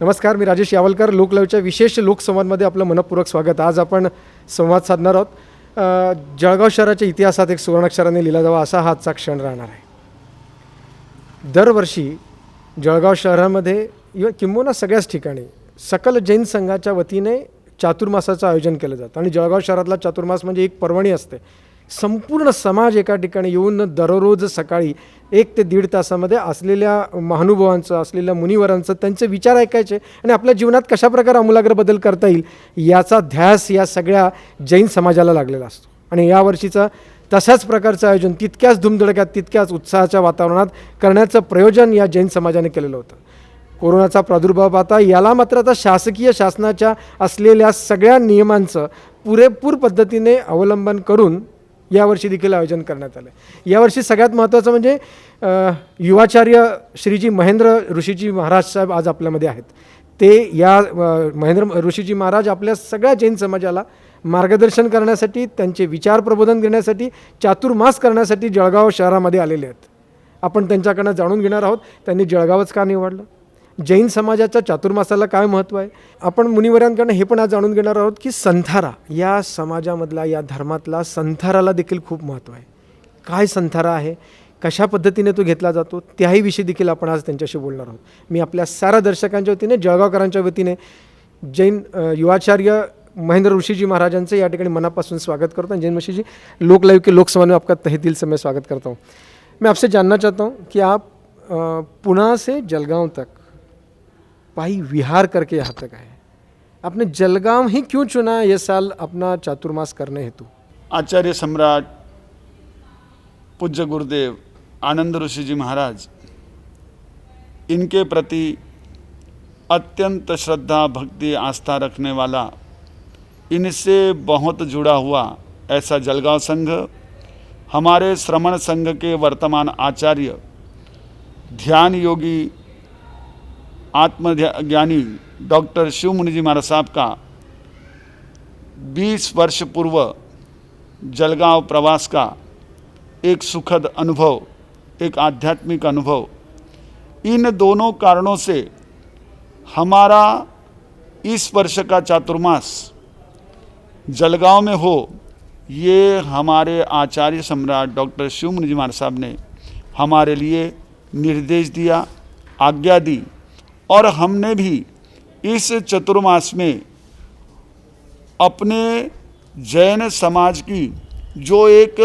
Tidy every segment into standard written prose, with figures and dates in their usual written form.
नमस्कार, मी राजेश यावलकर. लोकलाईव्हच्या विशेष लोकसंवादमध्ये आपलं मनपूर्वक स्वागत. आज आपण संवाद साधणार आहोत. जळगाव शहराच्या इतिहासात एक सुवर्णाक्षराने लिहिला जावा असा हा आजचा क्षण राहणार आहे. दरवर्षी जळगाव शहरामध्ये किंबहुना सगळ्याच ठिकाणी सकल जैन संघाच्या वतीने चातुर्मासाचं आयोजन केलं जातं आणि जळगाव शहरातला चातुर्मास म्हणजे एक पर्वणी असते. संपूर्ण समाज एका ठिकाणी येऊन दररोज सकाळी 1 ते 1.5 तासामध्ये असलेल्या महानुभावांचं, असलेल्या मुनिवरांचं त्यांचे विचार ऐकायचे आणि आपल्या जीवनात कशाप्रकारे आमूलाग्र बदल करता येईल याचा ध्यास या सगळ्या जैन समाजाला लागलेला असतो. आणि यावर्षीचा तशाच प्रकारचं आयोजन तितक्याच धुमधडक्यात, तितक्याच उत्साहाच्या वातावरणात करण्याचं प्रयोजन या जैन समाजाने केलेलं होतं. कोरोनाचा प्रादुर्भाव पाहता याला मात्र आता शासनाच्या असलेल्या सगळ्या नियमांचं पुरेपूर पद्धतीने अवलंबन करून यावर्षी देखील आयोजन करण्यात आलं. यावर्षी सगळ्यात महत्त्वाचं म्हणजे युवाचार्य श्रीजी महेंद्र ऋषीजी महाराज साहेब आज आपल्यामध्ये आहेत. ते या महेंद्र ऋषीजी महाराज आपल्या सगळ्या जैन समाजाला मार्गदर्शन करण्यासाठी, त्यांचे विचार प्रबोधन देण्यासाठी, चातुर्मास करण्यासाठी जळगाव शहरामध्ये आलेले आहेत. आपण त्यांच्याकडनं जाणून घेणार आहोत त्यांनी जळगावच का निवडलं, जैन समाजाच्या चातुर्मासाला काय महत्त्व आहे. आपण मुनिवर्यांकडनं हे पण आज जाणून घेणार आहोत की संथारा या समाजामधला, या धर्मातला संथाराला देखील खूप महत्त्व आहे. काय संथारा आहे, कशा पद्धतीने तो घेतला जातो, त्याही विषयी देखील आपण आज त्यांच्याशी बोलणार आहोत. मी आपल्या साऱ्या दर्शकांच्या वतीने, जळगावकरांच्या वतीने जैन युवाचार्य महेंद्र ऋषीजी महाराजांचं या ठिकाणी मनापासून स्वागत करतो. जैन ऋषिजी, लोक लाइव के लोकसभा में आपका तहे दिल से मैं स्वागत करता हूँ. मैं आपसे जानना चाहता हूँ कि आप पुणे से जलगांव तक पाई विहार करके यहाँ तक आए. आपने जलगांव ही क्यों चुना ये साल अपना चातुर्मास करने हेतु? आचार्य सम्राट पूज्य गुरुदेव आनंद ऋषि जी महाराज, इनके प्रति अत्यंत श्रद्धा, भक्ति, आस्था रखने वाला, इनसे बहुत जुड़ा हुआ ऐसा जलगांव संघ, हमारे श्रमण संघ के वर्तमान आचार्य ध्यान योगी आत्मज्ञानी डॉक्टर शिव मुनि जी महाराज साहब का 20 वर्ष पूर्व जलगांव प्रवास का एक सुखद अनुभव, एक आध्यात्मिक अनुभव, इन दोनों कारणों से हमारा इस वर्ष का चातुर्मास जलगांव में हो, ये हमारे आचार्य सम्राट डॉक्टर शिव मुनि जी महाराज साहब ने हमारे लिए निर्देश दिया, आज्ञा दी. और हमने भी इस चतुर्मास में अपने जैन समाज की जो एक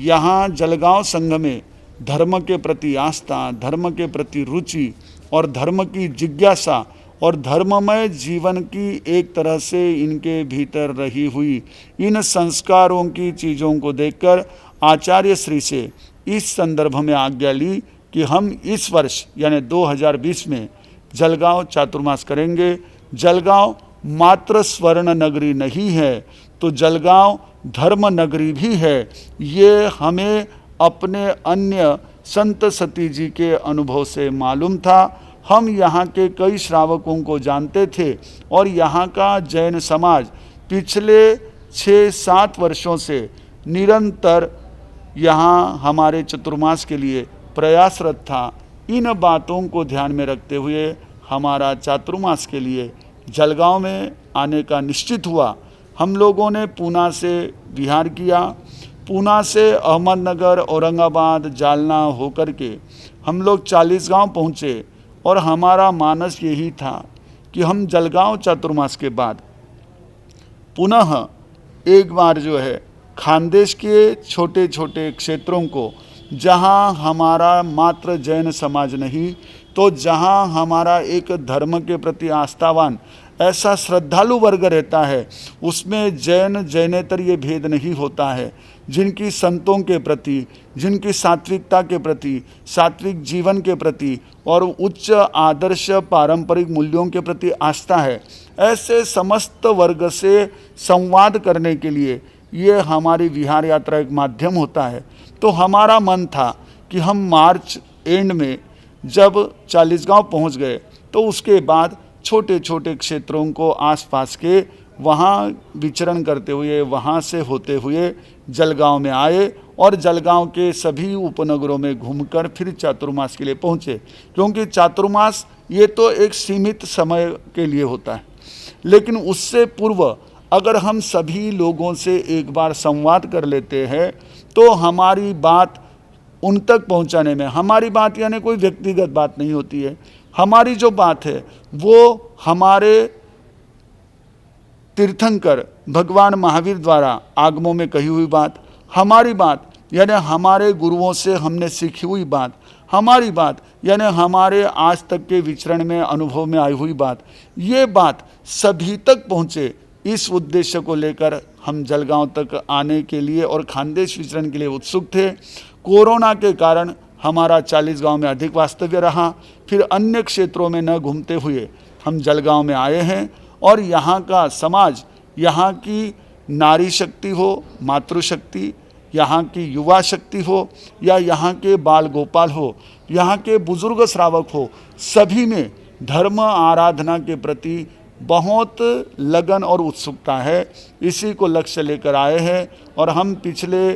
यहाँ जलगांव संघ में धर्म के प्रति आस्था, धर्म के प्रति रुचि और धर्म की जिज्ञासा और धर्ममय जीवन की एक तरह से इनके भीतर रही हुई इन संस्कारों की चीज़ों को देखकर आचार्य श्री से इस संदर्भ में आज्ञा ली कि हम इस वर्ष यानी 2020 में जलगांव चातुर्मास करेंगे. जलगांव मात्र स्वर्ण नगरी नहीं है तो जलगांव धर्म नगरी भी है. ये हमें अपने अन्य संत सती जी के अनुभव से मालूम था. हम यहाँ के कई श्रावकों को जानते थे और यहाँ का जैन समाज पिछले 6-7 वर्षों से निरंतर यहाँ हमारे चतुर्मास के लिए प्रयासरत था. इन बातों को ध्यान में रखते हुए हमारा चातुर्मास के लिए जलगांव में आने का निश्चित हुआ. हम लोगों ने पूना से विहार किया, पूना से अहमदनगर, औरंगाबाद, जालना होकर के हम लोग 40 गांव पहुँचे और हमारा मानस यही था कि हम जलगांव चातुर्मास के बाद पुनः एक बार जो है खानदेश के छोटे छोटे क्षेत्रों को, जहां हमारा मात्र जैन समाज नहीं तो जहां हमारा एक धर्म के प्रति आस्थावान ऐसा श्रद्धालु वर्ग रहता है, उसमें जैन जैनेतर ये भेद नहीं होता है. जिनकी संतों के प्रति, जिनकी सात्विकता के प्रति, सात्विक जीवन के प्रति और उच्च आदर्श पारंपरिक मूल्यों के प्रति आस्था है, ऐसे समस्त वर्ग से संवाद करने के लिए ये हमारी विहार यात्रा एक माध्यम होता है. तो हमारा मन था कि हम मार्च एंड में जब 40 गांव पहुंच गए तो उसके बाद छोटे छोटे क्षेत्रों को आसपास के वहाँ विचरण करते हुए, वहाँ से होते हुए जलगांव में आए और जलगांव के सभी उपनगरों में घूमकर फिर चातुर्मास के लिए पहुँचे, क्योंकि चातुर्मास ये तो एक सीमित समय के लिए होता है, लेकिन उससे पूर्व अगर हम सभी लोगों से एक बार संवाद कर लेते हैं तो हमारी बात उन तक पहुंचाने में, हमारी बात यानी कोई व्यक्तिगत बात नहीं होती है, हमारी जो बात है वो हमारे तीर्थंकर भगवान महावीर द्वारा आगमों में कही हुई बात, हमारी बात यानी हमारे गुरुओं से हमने सीखी हुई बात, हमारी बात यानी हमारे आज तक के विचरण में अनुभव में आई हुई बात, ये बात सभी तक पहुँचे, इस उद्देश्य को लेकर हम जलगांव तक आने के लिए और खानदेश विचरण के लिए उत्सुक थे। कोरोना के कारण हमारा 40 गांव में अधिक वास्तव्य रहा, फिर अन्य क्षेत्रों में न घूमते हुए हम जलगांव में आए हैं और यहाँ का समाज, यहाँ की नारी शक्ति हो, मातृशक्ति, यहाँ की युवा शक्ति हो या यहाँ के बाल गोपाल हो, यहाँ के बुजुर्ग श्रावक हो, सभी में धर्म आराधना के प्रति बहुत लगन और उत्सुकता है। इसी को लक्ष्य लेकर आए हैं और हम पिछले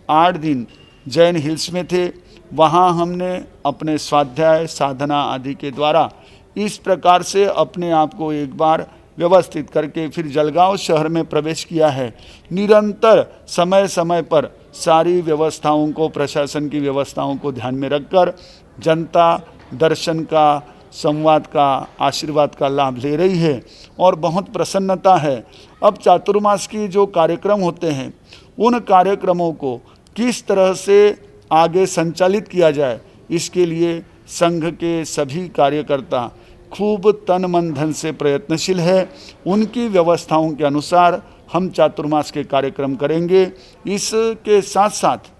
8 दिन जैन हिल्स में थे। वहाँ हमने अपने स्वाध्याय साधना आदि के द्वारा इस प्रकार से अपने आप को एक बार व्यवस्थित करके फिर जलगांव शहर में प्रवेश किया है। निरंतर समय समय पर सारी व्यवस्थाओं को, प्रशासन की व्यवस्थाओं को ध्यान में रखकर जनता दर्शन का, संवाद का, आशीर्वाद का लाभ ले रही है और बहुत प्रसन्नता है। अब चातुर्मास की जो कार्यक्रम होते हैं उन कार्यक्रमों को किस तरह से आगे संचालित किया जाए, इसके लिए संघ के सभी कार्यकर्ता खूब तन मन धन से प्रयत्नशील है। उनकी व्यवस्थाओं के अनुसार हम चातुर्मास के कार्यक्रम करेंगे। इसके साथ साथ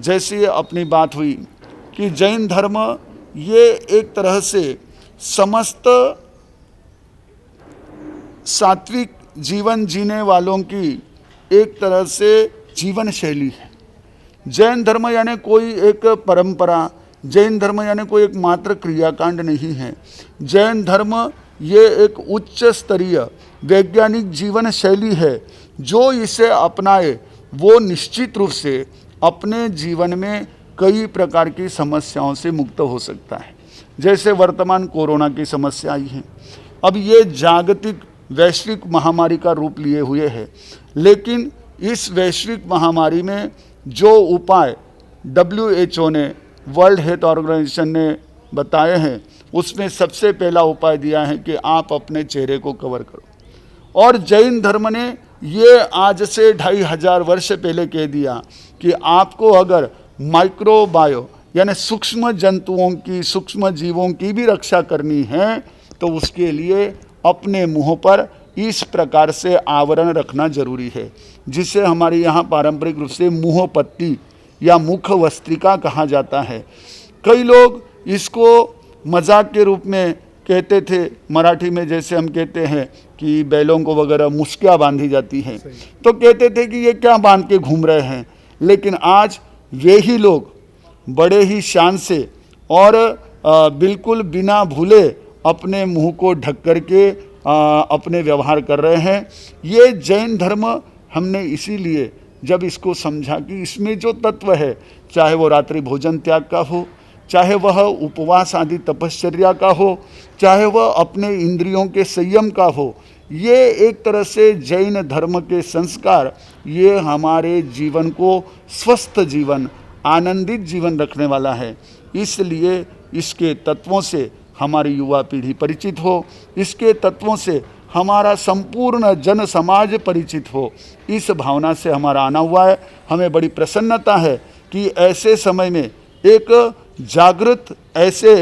जैसे अपनी बात हुई कि जैन धर्म ये एक तरह से समस्त सात्विक जीवन जीने वालों की एक तरह से जीवन शैली है। जैन धर्म यानी कोई एक परंपरा, जैन धर्म यानी कोई एक मात्र क्रियाकांड नहीं है। जैन धर्म ये एक उच्च स्तरीय वैज्ञानिक जीवन शैली है। जो इसे अपनाए वो निश्चित रूप से अपने जीवन में कई प्रकार की समस्याओं से मुक्त हो सकता है। जैसे वर्तमान कोरोना की समस्या आई है, अब ये जागतिक वैश्विक महामारी का रूप लिए हुए है, लेकिन इस वैश्विक महामारी में जो उपाय WHO ने, वर्ल्ड हेल्थ ऑर्गेनाइजेशन ने बताए हैं, उसमें सबसे पहला उपाय दिया है कि आप अपने चेहरे को कवर करो। और जैन धर्म ने ये आज से 2500 वर्ष पहले कह दिया कि आपको अगर माइक्रोबायो यानी सूक्ष्म जंतुओं की, सूक्ष्म जीवों की भी रक्षा करनी है तो उसके लिए अपने मुंह पर इस प्रकार से आवरण रखना जरूरी है, जिसे हमारे यहाँ पारंपरिक रूप से मुँह पट्टी या मुख वस्त्रिका कहा जाता है। कई लोग इसको मजाक के रूप में कहते थे, मराठी में जैसे हम कहते हैं कि बैलों को वगैरह मुस्कियाँ बांधी जाती हैं, तो कहते थे कि ये क्या बांध के घूम रहे हैं। लेकिन आज वे ही लोग बड़े ही शान से और बिल्कुल बिना भूले अपने मुंह को ढक करके अपने व्यवहार कर रहे हैं। ये जैन धर्म हमने इसीलिए जब इसको समझा कि इसमें जो तत्व है, चाहे वो रात्रि भोजन त्याग का हो, चाहे वह उपवास आदि तपश्चर्या का हो, चाहे वह अपने इंद्रियों के संयम का हो, ये एक तरह से जैन धर्म के संस्कार ये हमारे जीवन को स्वस्थ जीवन, आनंदित जीवन रखने वाला है। इसलिए इसके तत्वों से हमारी युवा पीढ़ी परिचित हो, इसके तत्वों से हमारा संपूर्ण जन समाज परिचित हो, इस भावना से हमारा आना हुआ है। हमें बड़ी प्रसन्नता है कि ऐसे समय में एक जागृत ऐसे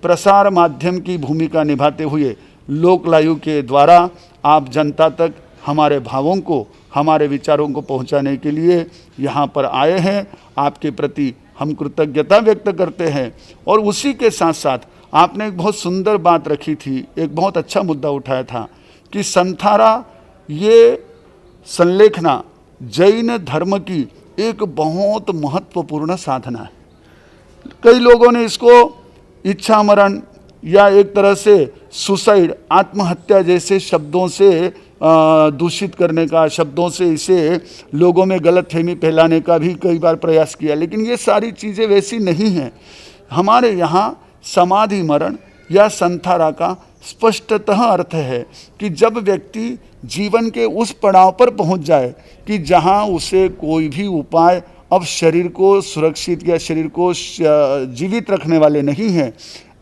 प्रसार माध्यम की भूमिका निभाते हुए लोकलायु के द्वारा आप जनता तक हमारे भावों को, हमारे विचारों को पहुंचाने के लिए यहाँ पर आए हैं। आपके प्रति हम कृतज्ञता व्यक्त करते हैं। और उसी के साथ साथ आपने एक बहुत सुंदर बात रखी थी, एक बहुत अच्छा मुद्दा उठाया था कि संथारा ये संलेखना जैन धर्म की एक बहुत महत्वपूर्ण साधना है। कई लोगों ने इसको इच्छा मरण या एक तरह से सुसाइड, आत्महत्या जैसे शब्दों से दूषित करने का, शब्दों से इसे लोगों में गलतफहमी फैलाने का भी कई बार प्रयास किया, लेकिन ये सारी चीज़ें वैसी नहीं हैं। हमारे यहाँ समाधि मरण या संथारा का स्पष्टतः अर्थ है कि जब व्यक्ति जीवन के उस पड़ाव पर पहुंच जाए कि जहां उसे कोई भी उपाय अब शरीर को सुरक्षित या शरीर को जीवित रखने वाले नहीं हैं,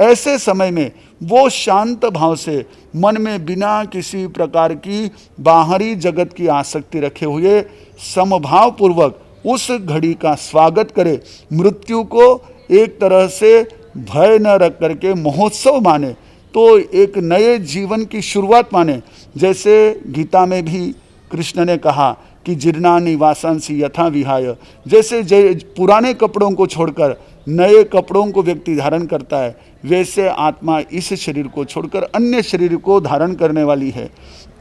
ऐसे समय में वो शांत भाव से मन में बिना किसी प्रकार की बाहरी जगत की आसक्ति रखे हुए समभाव पूर्वक उस घड़ी का स्वागत करे, मृत्यु को एक तरह से भय न रख करके महोत्सव माने, तो एक नए जीवन की शुरुआत माने। जैसे गीता में भी कृष्ण ने कहा कि जीर्णानि वासांसि यथा विहाय, जैसे पुराने कपड़ों को छोड़कर नए कपड़ों को व्यक्ति धारण करता है, वैसे आत्मा इस शरीर को छोड़कर अन्य शरीर को धारण करने वाली है।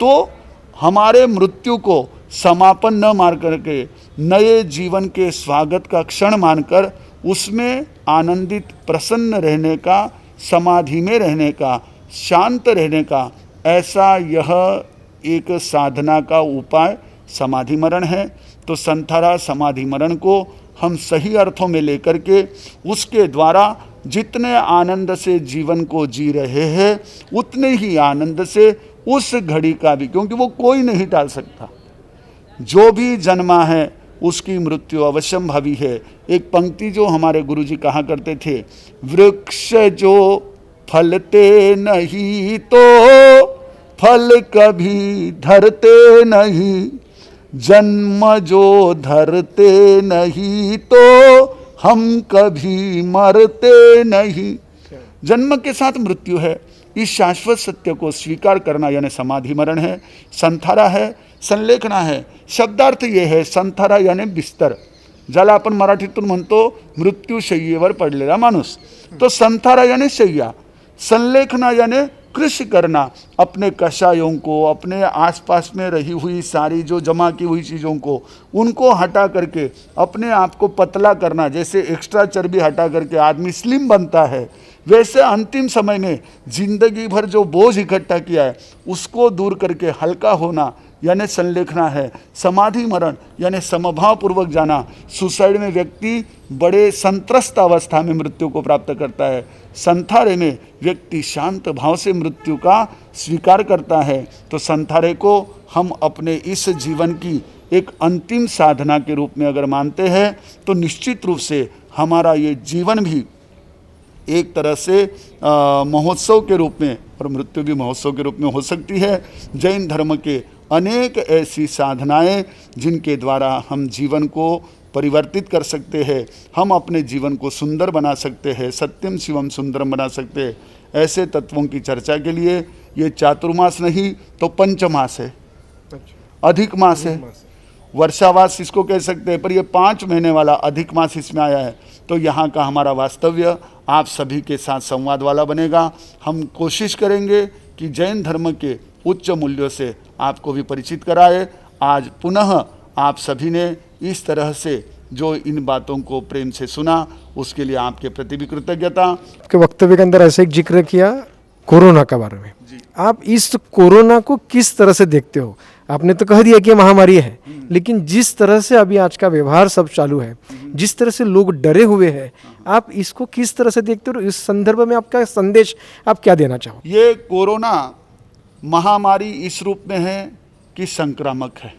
तो हमारे मृत्यु को समापन न मान करके नए जीवन के स्वागत का क्षण मानकर उसमें आनंदित प्रसन्न रहने का, समाधि में रहने का, शांत रहने का, ऐसा यह एक साधना का उपाय समाधि मरण है। तो संथारा समाधि मरण को हम सही अर्थों में लेकर के उसके द्वारा जितने आनंद से जीवन को जी रहे हैं उतने ही आनंद से उस घड़ी का भी, क्योंकि वो कोई नहीं टाल सकता, जो भी जन्मा है उसकी मृत्यु अवश्यंभावी है। एक पंक्ति जो हमारे गुरुजी कहा करते थे, वृक्ष जो फलते नहीं तो फल कभी धरते नहीं, जन्म जो धरते नहीं तो हम कभी मरते नहीं। जन्म के साथ मृत्यु है, इस शाश्वत सत्य को स्वीकार करना यानी समाधि मरण है। संथारा है, संलेखना है। शब्दार्थ ये है, संथारा यानी बिस्तर, ज्याला आपण मराठीतून म्हणतो मृत्यू शय्येवर पडलेला माणूस, तो संथारा यानी शय्या, संलेखना यानी कृषि करना, अपने कषायों को, अपने आसपास में रही हुई सारी जो जमा की हुई चीज़ों को उनको हटा करके अपने आप को पतला करना। जैसे एक्स्ट्रा चर्बी हटा करके आदमी स्लिम बनता है, वैसे अंतिम समय में जिंदगी भर जो बोझ इकट्ठा किया है उसको दूर करके हल्का होना यानी संलेखना है। समाधि मरण यानी समभाव पूर्वक जाना। सुसाइड में व्यक्ति बड़े संत्रस्त अवस्था में मृत्यु को प्राप्त करता है, संथारे में व्यक्ति शांत भाव से मृत्यु का स्वीकार करता है। तो संथारे को हम अपने इस जीवन की एक अंतिम साधना के रूप में अगर मानते हैं तो निश्चित रूप से हमारा ये जीवन भी एक तरह से महोत्सव के रूप में और मृत्यु भी महोत्सव के रूप में हो सकती है। जैन धर्म के अनेक ऐसी साधनाएं जिनके द्वारा हम जीवन को परिवर्तित कर सकते हैं, हम अपने जीवन को सुंदर बना सकते हैं, सत्यम शिवम सुंदरम बना सकते हैं। ऐसे तत्वों की चर्चा के लिए ये चातुर्मास नहीं तो पंचमास है, अधिक मास है, वर्षावास इसको कह सकते हैं, पर ये 5 महीने वाला अधिक मास इसमें आया है। तो यहाँ का हमारा वास्तव्य आप सभी के साथ संवाद वाला बनेगा। हम कोशिश करेंगे कि जैन धर्म के उच्च मूल्यों से आपको भी परिचित कराए। आज पुनः आप सभी ने इस तरह से जो इन बातों को प्रेम से सुना उसके लिए आपके प्रति भी कृतज्ञता। आपके वक्तव्य के अंदर ऐसे एक जिक्र किया कोरोना के बारे में, आप इस कोरोना को किस तरह से देखते हो? आपने तो कह दिया कि महामारी है, लेकिन जिस तरह से अभी आज का व्यवहार सब चालू है, जिस तरह से लोग डरे हुए हैं, आप इसको किस तरह से देखते हो? इस संदर्भ में आपका संदेश आप क्या देना चाहो? ये कोरोना महामारी इस रूप में है कि संक्रामक है।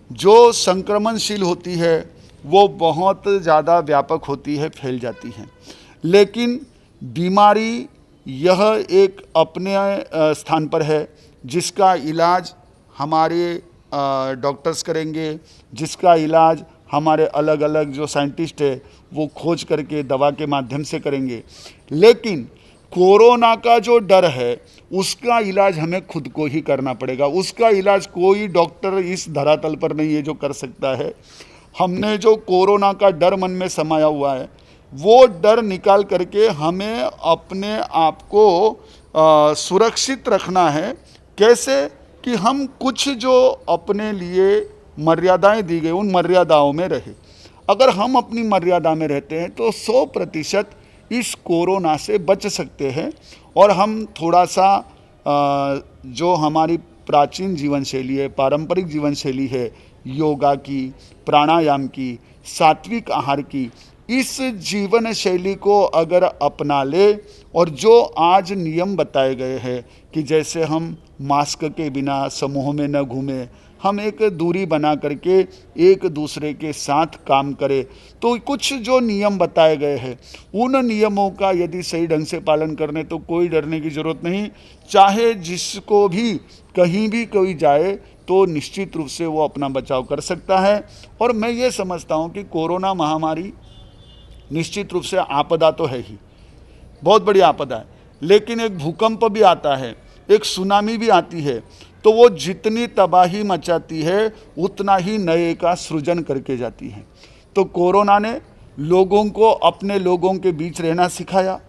जो संक्रमणशील होती है वो बहुत ज़्यादा व्यापक होती है, फैल जाती है, लेकिन बीमारी यह एक अपने स्थान पर है जिसका इलाज हमारे डॉक्टर्स करेंगे, जिसका इलाज हमारे अलग अलग जो साइंटिस्ट है वो खोज करके दवा के माध्यम से करेंगे। लेकिन कोरोना का जो डर है उसका इलाज हमें खुद को ही करना पड़ेगा। उसका इलाज कोई डॉक्टर इस धरातल पर नहीं है जो कर सकता है। हमने जो कोरोना का डर मन में समाया हुआ है वो डर निकाल करके हमें अपने आप को सुरक्षित रखना है। कैसे कि हम कुछ जो अपने लिए मर्यादाएं दी गई उन मर्यादाओं में रहे। अगर हम अपनी मर्यादा में रहते हैं तो 100% इस कोरोना से बच सकते हैं। और हम थोड़ा सा जो हमारी प्राचीन जीवन शैली है, पारंपरिक जीवन शैली है, योगा की, प्राणायाम की, सात्विक आहार की, इस जीवन शैली को अगर अपना ले और जो आज नियम बताए गए हैं कि जैसे हम मास्क के बिना समूह में न घूमें, हम एक दूरी बना करके एक दूसरे के साथ काम करें, तो कुछ जो नियम बताए गए हैं उन नियमों का यदि सही ढंग से पालन करने तो कोई डरने की ज़रूरत नहीं। चाहे जिसको भी कहीं भी कोई जाए तो निश्चित रूप से वो अपना बचाव कर सकता है। और मैं ये समझता हूँ कि कोरोना महामारी निश्चित रूप से आपदा तो है ही, बहुत बड़ी आपदा है, लेकिन एक भूकंप भी आता है, एक सुनामी भी आती है, तो वो जितनी तबाही मचाती है उतना ही नए का सृजन करके जाती है। तो कोरोना ने लोगों को अपने लोगों के बीच रहना सिखाया।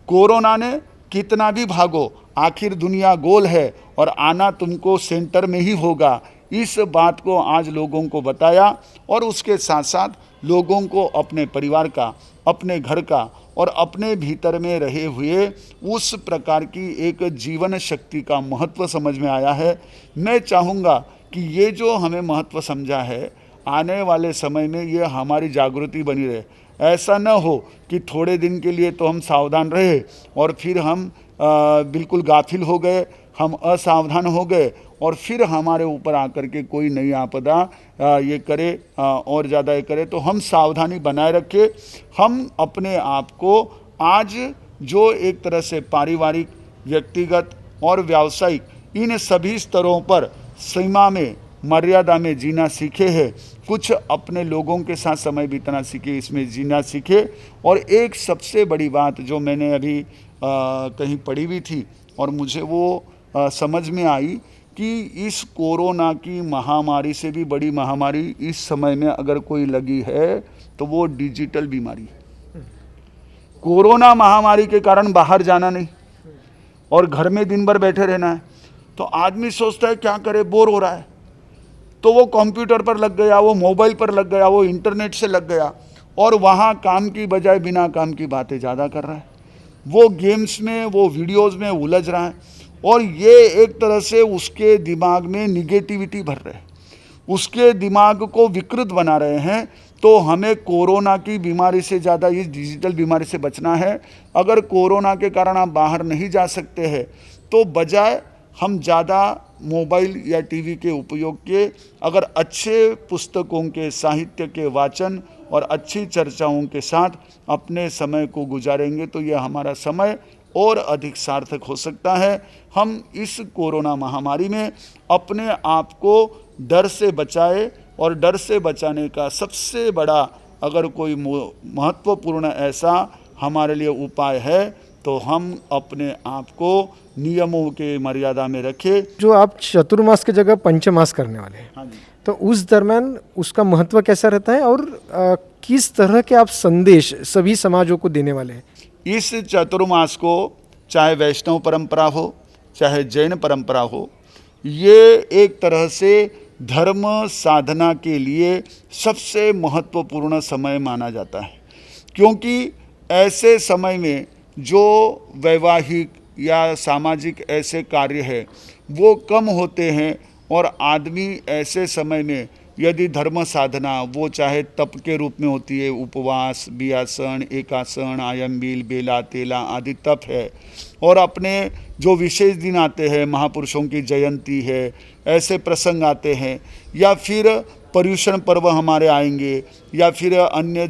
कोरोना ने कितना भी भागो, आखिर दुनिया गोल है और आना तुमको सेंटर में ही होगा, इस बात को आज लोगों को बताया। और उसके साथ साथ लोगों को अपने परिवार का, अपने घर का और अपने भीतर में रहे हुए उस प्रकार की एक जीवन शक्ति का महत्व समझ में आया है। मैं चाहूँगा कि ये जो हमें महत्व समझा है, आने वाले समय में ये हमारी जागृति बनी रहे। ऐसा न हो कि थोड़े दिन के लिए तो हम सावधान रहे और फिर हम बिल्कुल गाफिल हो गए, हम असावधान हो गए और फिर हमारे ऊपर आकर के कोई नई आपदा ये करे और ज़्यादा ये करे। तो हम सावधानी बनाए रखें। हम अपने आप को आज जो एक तरह से पारिवारिक, व्यक्तिगत और व्यावसायिक इन सभी स्तरों पर सीमा में, मर्यादा में जीना सीखे हैं, कुछ अपने लोगों के साथ समय बिताना सीखे, इसमें जीना सीखे। और एक सबसे बड़ी बात जो मैंने अभी कहीं पढ़ी हुई थी और मुझे वो समझ में आई कि इस कोरोना की महामारी से भी बड़ी महामारी इस समय में अगर कोई लगी है तो वो डिजिटल बीमारी है। कोरोना महामारी के कारण बाहर जाना नहीं और घर में दिन भर बैठे रहना है, तो आदमी सोचता है क्या करे, बोर हो रहा है, तो वो कंप्यूटर पर लग गया, वो मोबाइल पर लग गया, वो इंटरनेट से लग गया और वहाँ काम की बजाय बिना काम की बातें ज़्यादा कर रहा है, वो गेम्स में, वो वीडियोज़ में उलझ रहा है और ये एक तरह से उसके दिमाग में निगेटिविटी भर रहे हैं, उसके दिमाग को विकृत बना रहे हैं। तो हमें कोरोना की बीमारी से ज़्यादा इस डिजिटल बीमारी से बचना है। अगर कोरोना के कारण आप बाहर नहीं जा सकते हैं तो बजाय हम ज़्यादा मोबाइल या टीवी के उपयोग के अगर अच्छे पुस्तकों के, साहित्य के वाचन और अच्छी चर्चाओं के साथ अपने समय को गुजारेंगे तो यह हमारा समय और अधिक सार्थक हो सकता है। हम इस कोरोना महामारी में अपने आप को डर से बचाए और डर से बचाने का सबसे बड़ा अगर कोई महत्वपूर्ण ऐसा हमारे लिए उपाय है तो हम अपने आप को नियमों के मर्यादा में रखें। जो आप चतुर्मास की जगह पंचमास करने वाले हैं, हाँ जी, तो उस दरम्यान उसका महत्व कैसा रहता है और किस तरह के आप संदेश सभी समाजों को देने वाले हैं? इस चतुर्मास को चाहे वैष्णव परंपरा हो चाहे जैन परंपरा हो, ये एक तरह से धर्म साधना के लिए सबसे महत्वपूर्ण समय माना जाता है, क्योंकि ऐसे समय में जो वैवाहिक या सामाजिक ऐसे कार्य है वो कम होते हैं और आदमी ऐसे समय में यदि धर्म साधना वो चाहे तप के रूप में होती है, उपवास, बियासन, एकासन, आयम्बिल, बेला, तेला आदि तप है, और अपने जो विशेष दिन आते हैं, महापुरुषों की जयंती है, ऐसे प्रसंग आते हैं, या फिर पर्युषण पर्व हमारे आएंगे, या फिर अन्य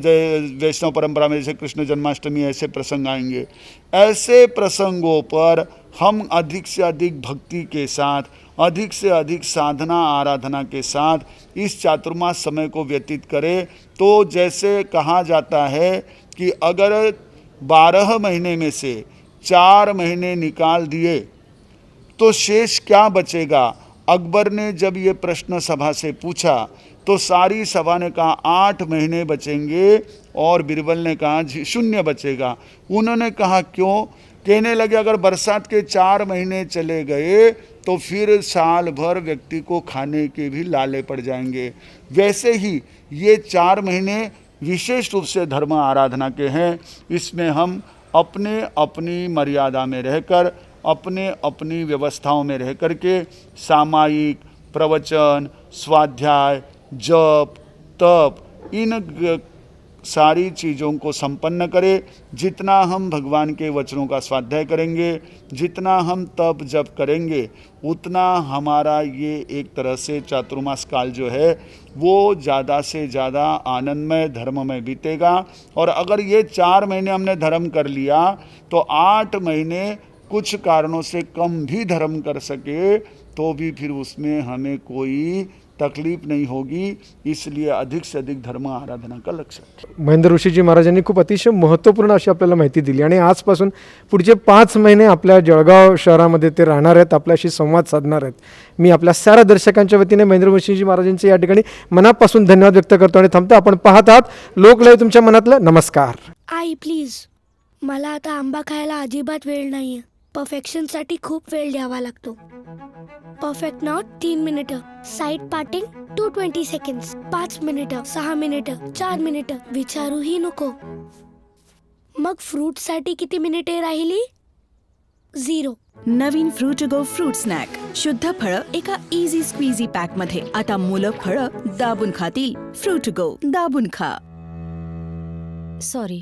वैष्णव परंपरा में जैसे कृष्ण जन्माष्टमी ऐसे प्रसंग आएंगे। ऐसे प्रसंगों पर हम अधिक से अधिक भक्ति के साथ, अधिक से अधिक साधना आराधना के साथ इस चातुर्मास समय को व्यतीत करें। तो जैसे कहा जाता है कि अगर 12 महीने में से 4 महीने निकाल दिए तो शेष क्या बचेगा। अकबर ने जब ये प्रश्न सभा से पूछा तो सारी सभा ने कहा 8 महीने बचेंगे और बीरबल ने कहा 0 बचेगा। उन्होंने कहा क्यों? कहने लगे अगर बरसात के 4 महीने चले गए तो फिर साल भर व्यक्ति को खाने के भी लाले पड़ जाएंगे। वैसे ही ये 4 महीने विशेष रूप से धर्म आराधना के हैं। इसमें हम अपने अपनी मर्यादा में रहकर अपने अपनी व्यवस्थाओं में रह करके सामायिक प्रवचन, स्वाध्याय, जप, तप इन सारी चीज़ों को संपन्न करें। जितना हम भगवान के वचनों का स्वाध्याय करेंगे, जितना हम तप जप करेंगे, उतना हमारा ये एक तरह से चातुर्मास काल जो है वो ज़्यादा से ज़्यादा आनंदमय धर्ममय बीतेगा। और अगर ये 4 महीने हमने धर्म कर लिया तो 8 महीने कुछ कारणों से कम भी धर्म कर सके तो भी फिर उसमें हमें कोई तकलीफ नहीं होगी। इसलिए अधिक से अधिक धर्म आराधना का लक्ष्य आहे। महेंद्र ऋषीजी महाराजांनी खूप अतिशय महत्त्वपूर्ण अशी आपल्याला माहिती दिली आणि आजपासून पुढचे 5 महिने आपल्या जळगाव शहरामध्ये ते राहणार आहेत, आपल्याशी संवाद साधणार आहेत. मी आपल्या साऱ्या दर्शकांच्या वतीने महेंद्र ऋषीजी महाराजांचे या ठिकाणी मनापासून धन्यवाद व्यक्त करतो आणि थांबतो. आपण पाहत आहात लोकलय तुमच्या मनातलं. नमस्कार. आई प्लीज, मला आता आंबा खायला अजिबात वेळ नाहीये. परफेक्शनसाठी खूप वेळ द्यावा लागतो. परफेक्ट नॉट 3 मिनिटं, साईड पार्टिंग 220 सेकंड्स, 5 मिनिटं, 6 मिनिटं, 4 मिनिटं, विचारूही नको. मग फ्रूटसाठी किती मिनिटे राहिली? 0. नवीन फ्रुटगो फ्रूट स्नॅक, शुद्ध फळं एका इझी स्क्वीझी पॅक मध्ये. आता मुलं फळं दाबून खातील. फ्रुटगो, दाबून खा. सॉरी,